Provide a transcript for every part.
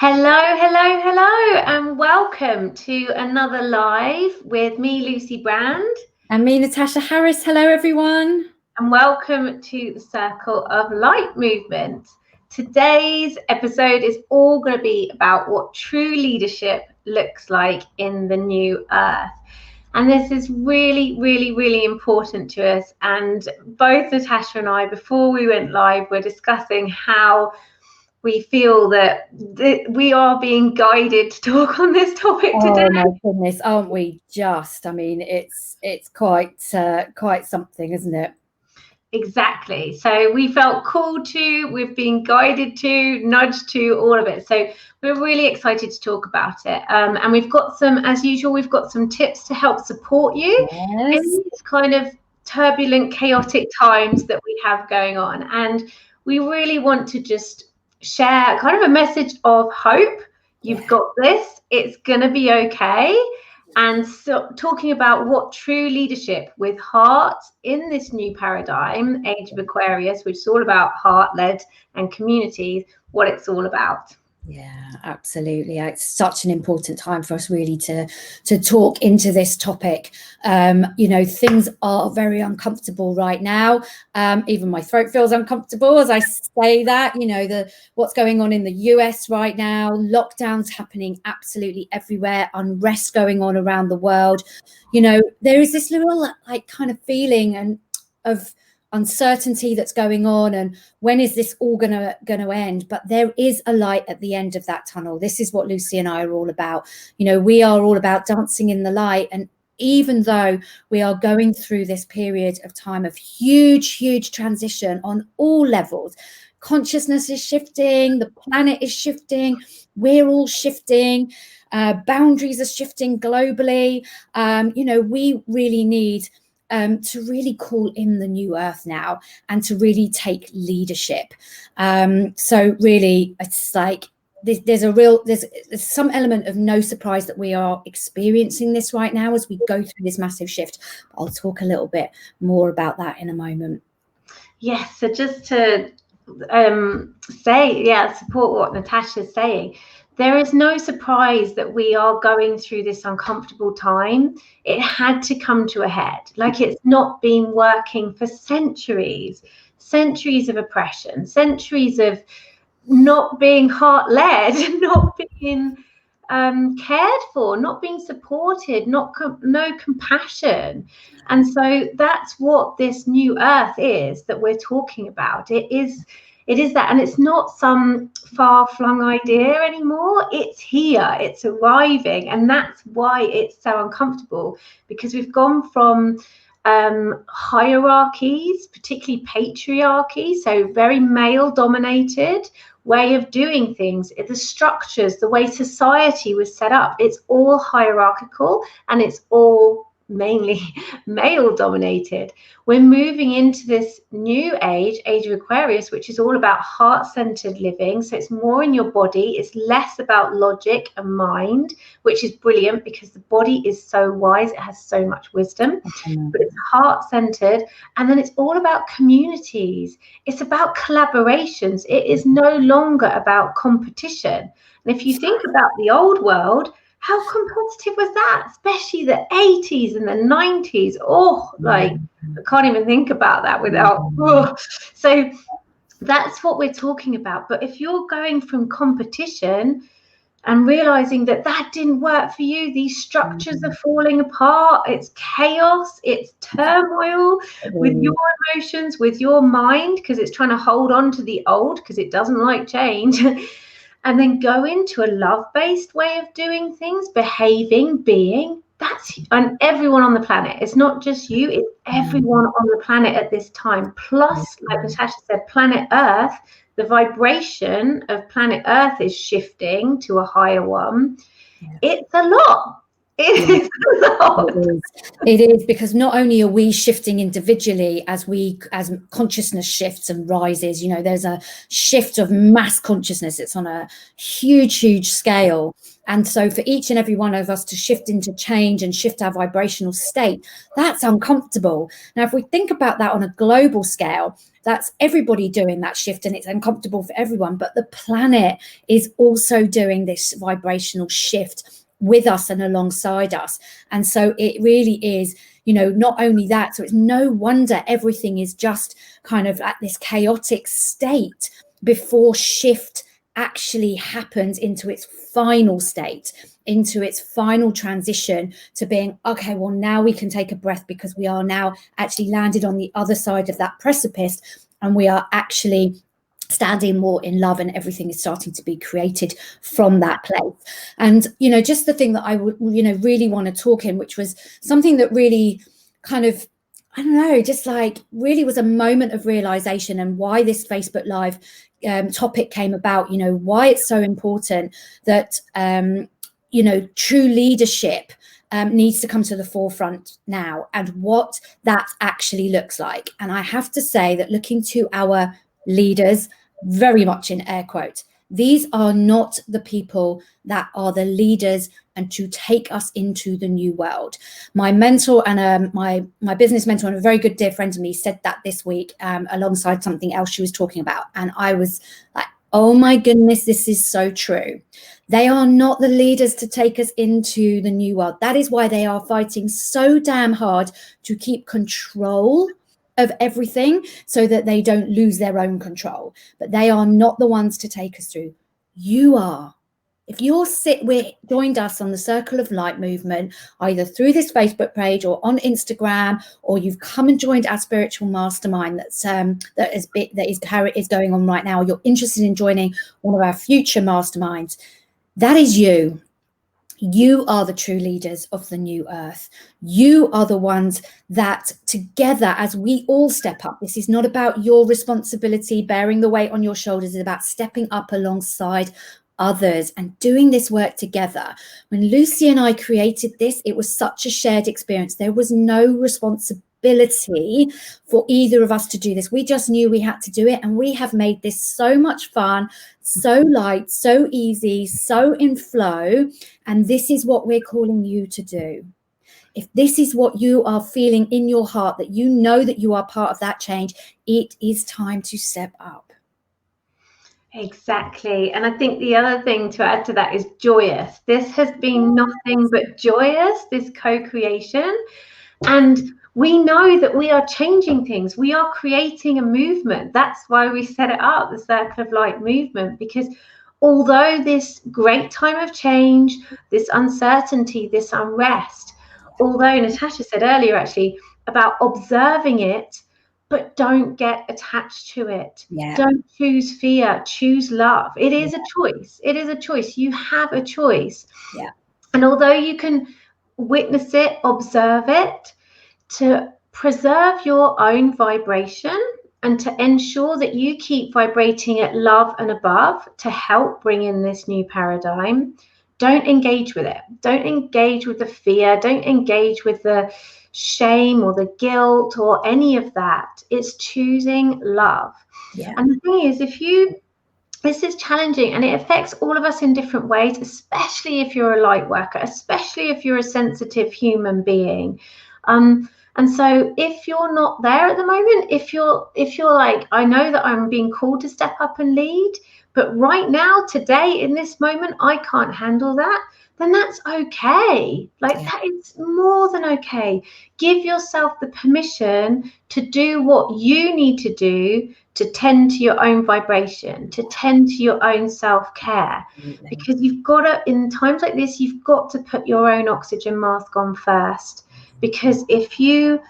Hello, and welcome to another live with me, Lucy Brand. And me, Natasha Harris. Hello, everyone. And welcome to the Circle of Light movement. Today's episode is all going to be about what true leadership looks like in the new earth. And this is really important to us. And both Natasha and I, before we went live, were discussing how we feel that we are being guided to talk on this topic today. Oh my goodness, aren't we just? I mean, it's quite something, isn't it? Exactly. So we felt called to, we've been guided to, nudged to, all of it. So we're really excited to talk about it. And we've got some, as usual, we've got some tips to help support you in these kind of turbulent, chaotic times that we have going on. And we really want to just share kind of a message of hope. You've got this, it's going to be okay. And so talking about what true leadership with heart in this new paradigm, Age of Aquarius, which is all about heart-led and communities, what it's all about. Yeah, absolutely. It's such an important time for us really to talk into this topic. Things are very uncomfortable right now. Even my throat feels uncomfortable as I say that. What's going on in the US right now, lockdowns happening absolutely everywhere, unrest going on around the world. There is this little kind of feeling of uncertainty that's going on, and when is this all gonna end? But there is a light at the end of that tunnel. This is what Lucy and I are all about. We are all about dancing in the light. And even though we are going through this period of time of huge transition on all levels, consciousness is shifting, the planet is shifting, we're all shifting, boundaries are shifting globally. We really need to really call in the new earth now and to really take leadership. So really, it's like there's some element of no surprise that we are experiencing this right now as we go through this massive shift. I'll talk a little bit more about that in a moment. Yes, so just to support what Natasha's saying. There is no surprise that we are going through this uncomfortable time. It had to come to a head. Like, it's not been working for centuries of oppression, centuries of not being heart-led, not being cared for, not being supported, no compassion. And so that's what this new earth is that we're talking about. It is that, and it's not some far-flung idea anymore. It's here, it's arriving, and that's why it's so uncomfortable, because we've gone from hierarchies, particularly patriarchy, so very male-dominated way of doing things, the structures, the way society was set up, it's all hierarchical and it's all mainly male dominated. We're moving into this new age of Aquarius, which is all about heart-centered living. So it's more in your body, it's less about logic and mind, which is brilliant because the body is so wise, it has so much wisdom, but it's heart-centered. And then it's all about communities, it's about collaborations. It is no longer about competition. And if you think about the old world, how competitive was that? Especially the 80s and the 90s. I can't even think about that without. So that's what we're talking about. But if you're going from competition and realizing that didn't work for you, these structures are falling apart, it's chaos, it's turmoil with your emotions, with your mind, because it's trying to hold on to the old because it doesn't like change. And then go into a love-based way of doing things, behaving, being. That's on everyone on the planet. It's not just you, it's everyone on the planet at this time. Plus, like Natasha said, planet Earth, the vibration of planet Earth is shifting to a higher one. It's a lot. It is, because not only are we shifting individually as consciousness shifts and rises, there's a shift of mass consciousness. It's on a huge scale. And so for each and every one of us to shift into change and shift our vibrational state, that's uncomfortable. Now, if we think about that on a global scale, That's everybody doing that shift, and it's uncomfortable for everyone. But the planet is also doing this vibrational shift with us and alongside us. And so it really is, you know, not only that, so it's no wonder everything is just kind of at this chaotic state before shift actually happens into its final state, into its final transition to being, okay, well, now we can take a breath, because we are now actually landed on the other side of that precipice, and we are actually standing more in love, and everything is starting to be created from that place. And, you know, just the thing that I would, you know, really want to talk in, which was something that really kind of, I don't know, just like really was a moment of realization, and why this Facebook Live topic came about, you know, why it's so important that, you know, true leadership needs to come to the forefront now, and what that actually looks like. And I have to say that looking to our leaders, very much in air quotes, these are not the people that are the leaders and to take us into the new world. My mentor and my business mentor and a very good dear friend of me said that this week alongside something else she was talking about. And I was like, oh my goodness, this is so true. They are not the leaders to take us into the new world. That is why they are fighting so damn hard to keep control of everything, so that they don't lose their own control. But they are not the ones to take us through. You are. If you're joined us on the Circle of Light movement, either through this Facebook page or on Instagram, or you've come and joined our spiritual mastermind that is going on right now, or you're interested in joining one of our future masterminds, that is you. You are the true leaders of the new earth. You are the ones that together, as we all step up, this is not about your responsibility, bearing the weight on your shoulders. It's about stepping up alongside others and doing this work together. When Lucy and I created this, it was such a shared experience. There was no responsibility for either of us to do this. We just knew we had to do it, and we have made this so much fun, so light, so easy, so in flow. And this is what we're calling you to do. If this is what you are feeling in your heart, that you know that you are part of that change, it is time to step up. Exactly. And I think the other thing to add to that is joyous. This has been nothing but joyous, this co-creation. And we know that we are changing things. We are creating a movement. That's why we set it up, the Circle of Light movement, because although this great time of change, this uncertainty, this unrest, although Natasha said earlier actually about observing it, but don't get attached to it. Yeah. Don't choose fear, choose love. It is a choice. It is a choice. You have a choice. Yeah. And although you can witness it, observe it, to preserve your own vibration and to ensure that you keep vibrating at love and above to help bring in this new paradigm, don't engage with it. Don't engage with the fear. Don't engage with the shame or the guilt or any of that. It's choosing love. Yeah. And the thing is, this is challenging, and it affects all of us in different ways, especially if you're a light worker, especially if you're a sensitive human being. And so if you're not there at the moment, if you're like, I know that I'm being called to step up and lead, but right now, today, in this moment, I can't handle that, then that's okay. That is more than okay. Give yourself the permission to do what you need to do to tend to your own vibration, to tend to your own self-care. Because you've got to, in times like this, you've got to put your own oxygen mask on first. Because if you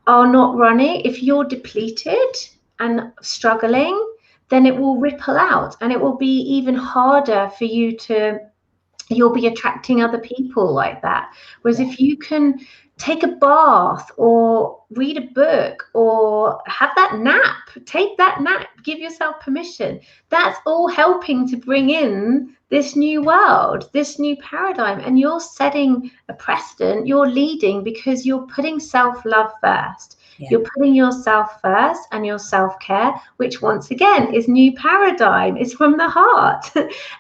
are not running, if you're depleted and struggling, then it will ripple out, and it will be even harder for you you'll be attracting other people like that. Whereas if you can take a bath or read a book or have that nap, take that nap, give yourself permission. That's all helping to bring in this new world, this new paradigm. And you're setting a precedent, you're leading because you're putting self-love first. Yeah. You're putting yourself first and your self-care, which once again is new paradigm. It's from the heart.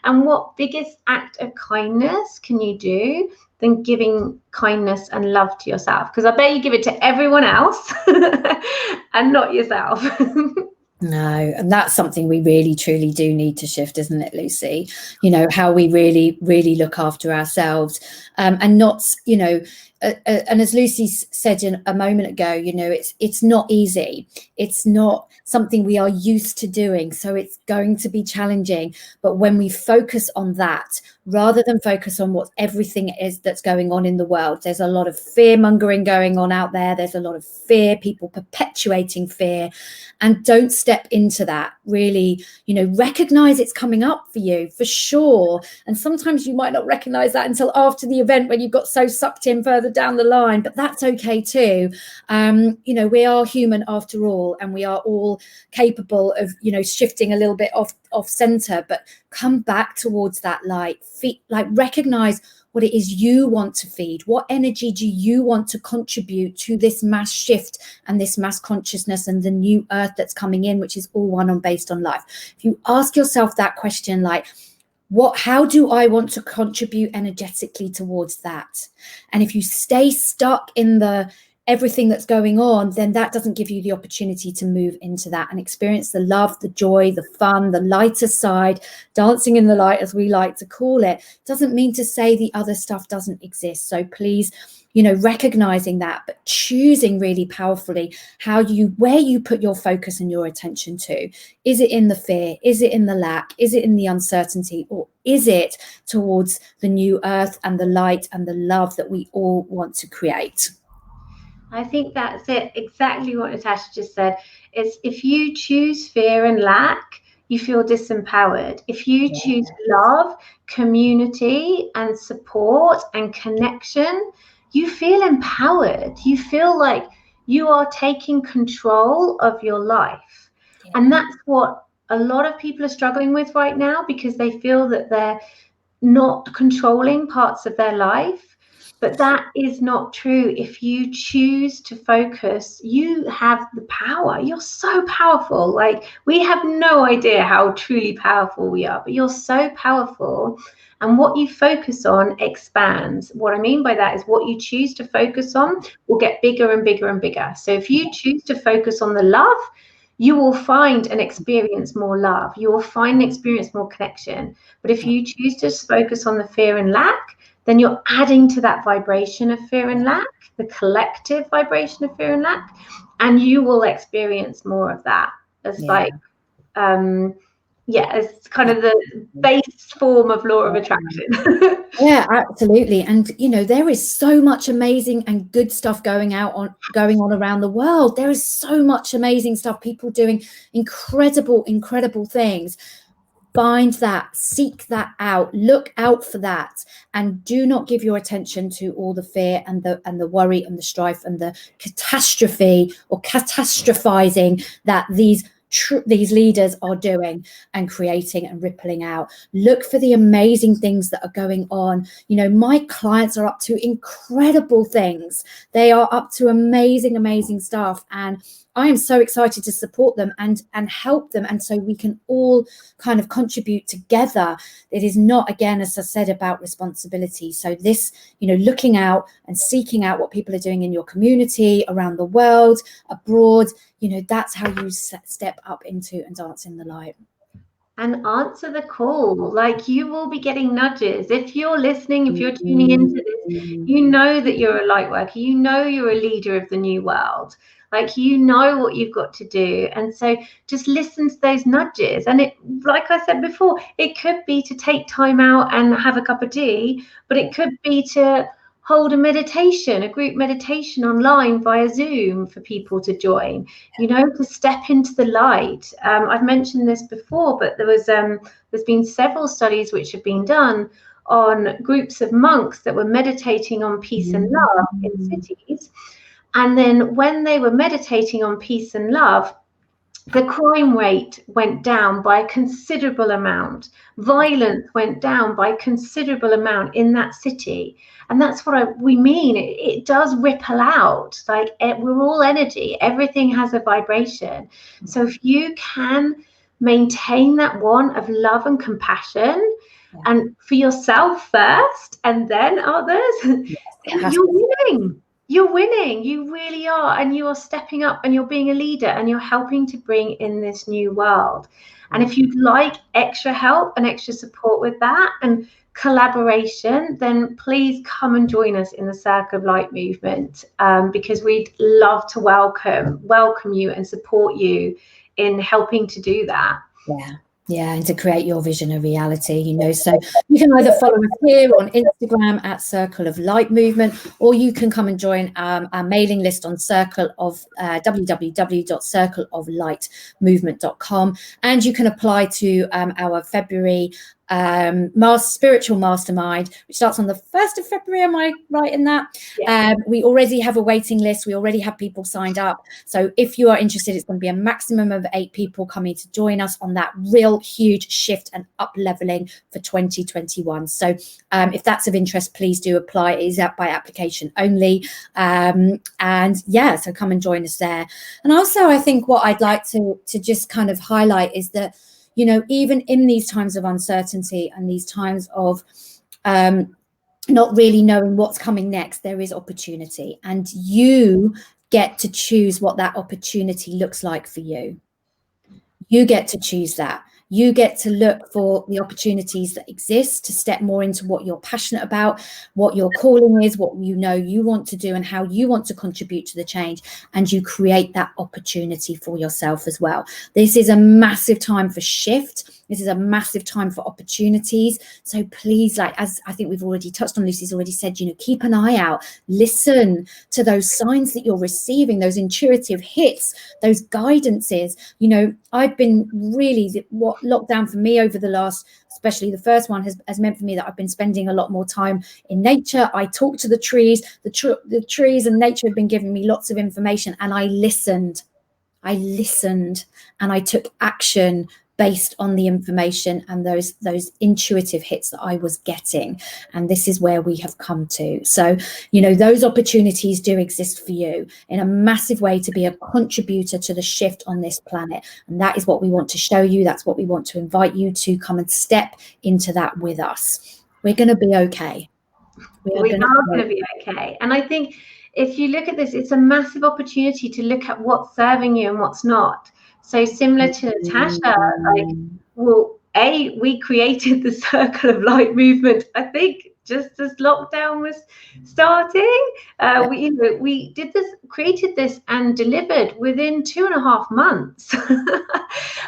And what biggest act of kindness can you do than giving kindness and love to yourself, because I bet you give it to everyone else and not yourself. No, and that's something we really truly do need to shift, isn't it, Lucy? You know, how we really, really look after ourselves, and not, you know, and as Lucy said a moment ago, you know, it's not easy. It's not something we are used to doing, so it's going to be challenging. But when we focus on that, rather than focus on what everything is that's going on in the world, there's a lot of fear mongering going on out there. There's a lot of fear, people perpetuating fear, and don't step into that. Really, you know, recognize it's coming up for you, for sure. And sometimes you might not recognize that until after the event, when you've got so sucked in further down the line, but that's okay too. You know, we are human after all, and we are all capable of, you know, shifting a little bit off center, but come back towards that light. Like, recognize what it is you want to feed. What energy do you want to contribute to this mass shift and this mass consciousness and the new earth that's coming in, which is all one on based on life? If you ask yourself that question, like, how do I want to contribute energetically towards that? And if you stay stuck in the everything that's going on, then that doesn't give you the opportunity to move into that and experience the love, the joy, the fun, the lighter side, dancing in the light, as we like to call it. Doesn't mean to say the other stuff doesn't exist. So please, you know, recognizing that, but choosing really powerfully where you put your focus and your attention to. Is it in the fear? Is it in the lack? Is it in the uncertainty? Or is it towards the new earth and the light and the love that we all want to create? I think that's it. Exactly what Natasha just said. It's if you choose fear and lack, you feel disempowered. If you choose love, community, and support and connection, you feel empowered. You feel like you are taking control of your life. Yeah. And that's what a lot of people are struggling with right now, because they feel that they're not controlling parts of their life. But that is not true. If you choose to focus, you have the power. You're so powerful. Like, we have no idea how truly powerful we are, but you're so powerful. And what you focus on expands. What I mean by that is what you choose to focus on will get bigger and bigger and bigger. So if you choose to focus on the love, you will find and experience more love. You will find and experience more connection. But if you choose to focus on the fear and lack, then you're adding to that vibration of fear and lack, the collective vibration of fear and lack, and you will experience more of that as it's kind of the base form of law of attraction. Yeah, absolutely. And you know, there is so much amazing and good stuff going on around the world. There is so much amazing stuff, people doing incredible things. Find that, seek that out, look out for that, and do not give your attention to all the fear and the worry and the strife and the catastrophe or catastrophizing that these leaders are doing and creating and rippling out. Look for the amazing things that are going on. You know, my clients are up to incredible things. They are up to amazing stuff, and I am so excited to support them and help them. And so we can all kind of contribute together. It is not, again, as I said, about responsibility. So this, you know, looking out and seeking out what people are doing in your community, around the world, abroad, you know, that's how you step up into and dance in the light. And answer the call. Like, you will be getting nudges. If you're listening, if you're tuning into this, you know that you're a light worker. You know you're a leader of the new world. Like, you know what you've got to do. And so just listen to those nudges. And it, like I said before, it could be to take time out and have a cup of tea, but it could be to hold a group meditation online via Zoom for people to join, you know, to step into the light. I've mentioned this before, but there's been several studies which have been done on groups of monks that were meditating on peace and love in cities. And then when they were meditating on peace and love, the crime rate went down by a considerable amount. Violence went down by a considerable amount in that city. And that's what we mean. It does ripple out. Like, we're all energy. Everything has a vibration. So if you can maintain that one of love and compassion, and for yourself first and then others. You're winning. You're winning. You really are. And you are stepping up and you're being a leader and you're helping to bring in this new world. And if you'd like extra help and extra support with that and collaboration, then please come and join us in the Circle of Light movement, because we'd love to welcome you and support you in helping to do that. Yeah, and to create your vision a reality, you know. So you can either follow us here on Instagram at Circle of Light Movement, or you can come and join our mailing list on www.circleoflightmovement.com, and you can apply to our February spiritual mastermind, which starts on the 1st of February. Am I right in that? Yeah. We already have a waiting list. We already have people signed up. So if you are interested, it's going to be a maximum of 8 people coming to join us on that real huge shift and up leveling for 2021. So if that's of interest, please do apply. It is out by application only. And yeah, so come and join us there. And also, I think what I'd like to just kind of highlight is that, you know, even in these times of uncertainty and these times of not really knowing what's coming next, there is opportunity, and you get to choose what that opportunity looks like for you. You get to choose that. You get to look for the opportunities that exist to step more into what you're passionate about, what your calling is, what you know you want to do, and how you want to contribute to the change. And you create that opportunity for yourself as well. This is a massive time for shift. This is a massive time for opportunities. So please, like, as I think we've already touched on, Lucy's already said, you know, keep an eye out, listen to those signs that you're receiving, those intuitive hits, those guidances. You know, I've been really, what lockdown for me over the last, especially the first one, has meant for me that I've been spending a lot more time in nature. I talk to the trees, the trees and nature have been giving me lots of information, and I listened and I took action based on the information and those intuitive hits that I was getting. And this is where we have come to. So, you know, those opportunities do exist for you in a massive way to be a contributor to the shift on this planet. And that is what we want to show you. That's what we want to invite you to come and step into that with us. We're going to be okay. We are going to be okay. And I think if you look at this, it's a massive opportunity to look at what's serving you and what's not. So similar to Natasha, like, well, we created the Circle of Light movement, I think, just as lockdown was starting. We created this and delivered within 2.5 months.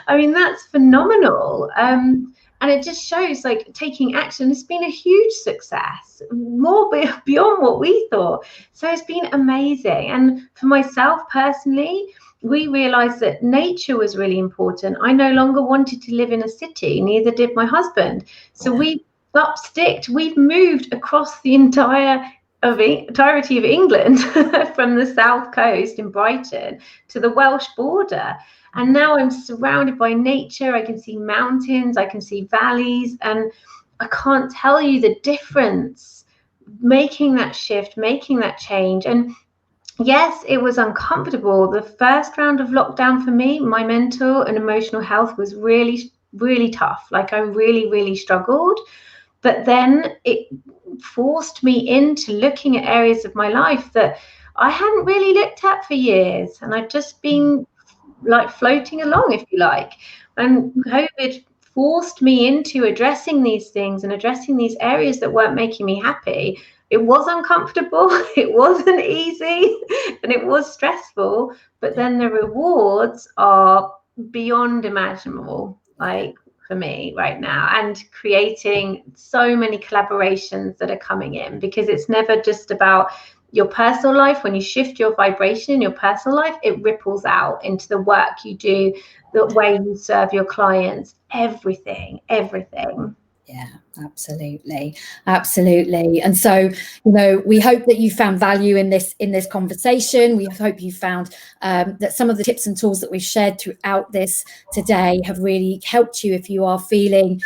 I mean, that's phenomenal. And it just shows, like, taking action. It's been a huge success, more beyond what we thought. So it's been amazing. And for myself personally, we realized that nature was really important. I no longer wanted to live in a city, neither did my husband. So we've moved across the entirety of England from the south coast in Brighton to the Welsh border. And now I'm surrounded by nature. I can see mountains, I can see valleys, and I can't tell you the difference making that shift, making that change. And yes, it was uncomfortable. The first round of lockdown for me, my mental and emotional health was really, really tough. Like, I really, really struggled. But then it forced me into looking at areas of my life that I hadn't really looked at for years. And I'd just been like floating along, if you like. And COVID forced me into addressing these things and addressing these areas that weren't making me happy. It was uncomfortable, it wasn't easy, and it was stressful, but then the rewards are beyond imaginable, like, for me right now, and creating so many collaborations that are coming in, because it's never just about your personal life. When you shift your vibration in your personal life, it ripples out into the work you do, the way you serve your clients, everything. Yeah, absolutely. And so, you know, we hope that you found value in this conversation. We hope you found that some of the tips and tools that we've shared throughout this today have really helped you if you are feeling,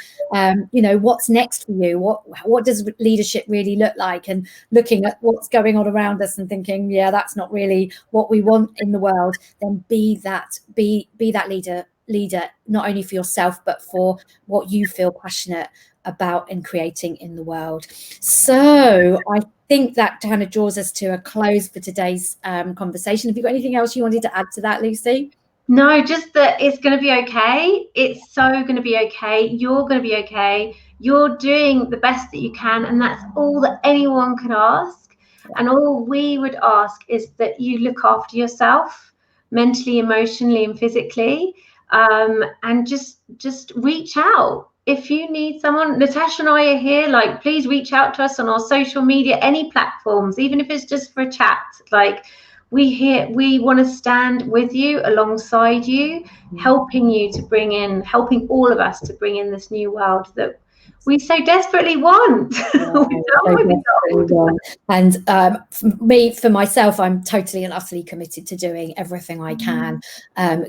you know, what's next for you? What does leadership really look like? And looking at what's going on around us and thinking, yeah, that's not really what we want in the world. Then be that leader leader, not only for yourself, but for what you feel passionate about and creating in the world. So I think that kind of draws us to a close for today's conversation. Have you got anything else you wanted to add to that, Lucy? No, just that it's going to be okay. It's so going to be okay. You're going to be okay. You're doing the best that you can, and that's all that anyone can ask. And all we would ask is that you look after yourself mentally, emotionally, and physically, and just reach out. If you need someone, Natasha and I are here. Like, please reach out to us on our social media, any platforms, even if it's just for a chat. Like, we want to stand with you, alongside you, helping you to bring in, helping all of us to bring in this new world that we so desperately want. And for myself, I'm totally and utterly committed to doing everything I can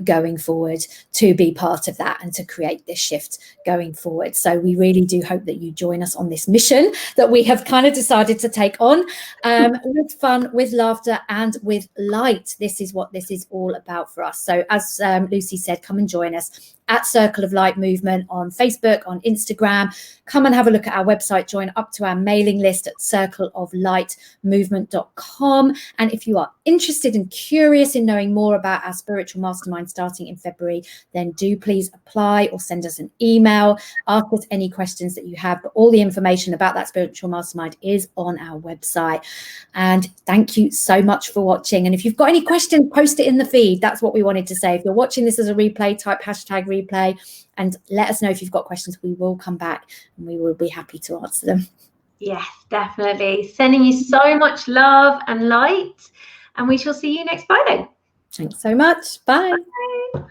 going forward to be part of that and to create this shift going forward. So we really do hope that you join us on this mission that we have kind of decided to take on, with fun, with laughter, and with light. This is what this is all about for us. So as Lucy said, come and join us at Circle of Light Movement on Facebook, on Instagram. Come and have a look at our website, join up to our mailing list at circleoflightmovement.com. And if you are interested and curious in knowing more about our spiritual mastermind starting in February, then do please apply or send us an email. Ask us any questions that you have, but all the information about that spiritual mastermind is on our website. And thank you so much for watching. And if you've got any questions, post it in the feed. That's what we wanted to say. If you're watching this as a replay, type hashtag replay and let us know if you've got questions. We will come back and we will be happy to answer them. Yes, definitely. Sending you so much love and light, and we shall see you next Friday. Thanks so much. Bye. Bye.